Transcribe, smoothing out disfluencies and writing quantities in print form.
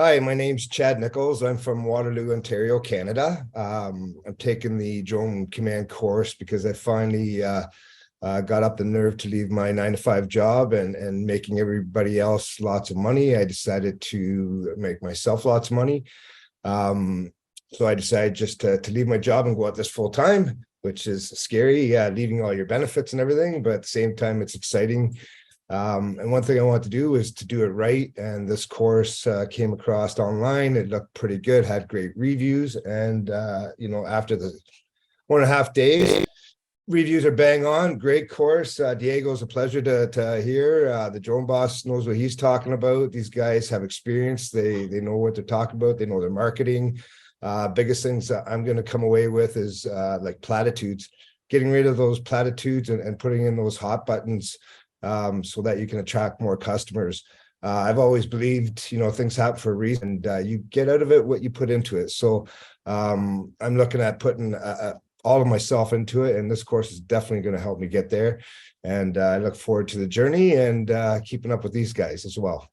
Hi, my name's Chad Nicholls. I'm from Waterloo, Ontario, Canada. I'm taking the drone command course because I finally got up the nerve to leave my 9 to 5 job and making everybody else lots of money. I decided to make myself lots of money. Um, so I decided just to leave my job and go at this full time, which is scary, leaving all your benefits and everything, but at the same time, it's exciting. And one thing I want to do is to do it right. And this course came across online. It looked pretty good, had great reviews. And, after the 1.5 days, reviews are bang on. Great course. Diego's a pleasure to hear. The drone boss knows what he's talking about. These guys have experience. They know what they're talking about. They know their marketing. Biggest things that I'm going to come away with is like platitudes, getting rid of those platitudes and putting in those hot buttons so that you can attract more customers. I've always believed, things happen for a reason. And, you get out of it what you put into it. So I'm looking at putting all of myself into it, and this course is definitely going to help me get there. And I look forward to the journey and keeping up with these guys as well.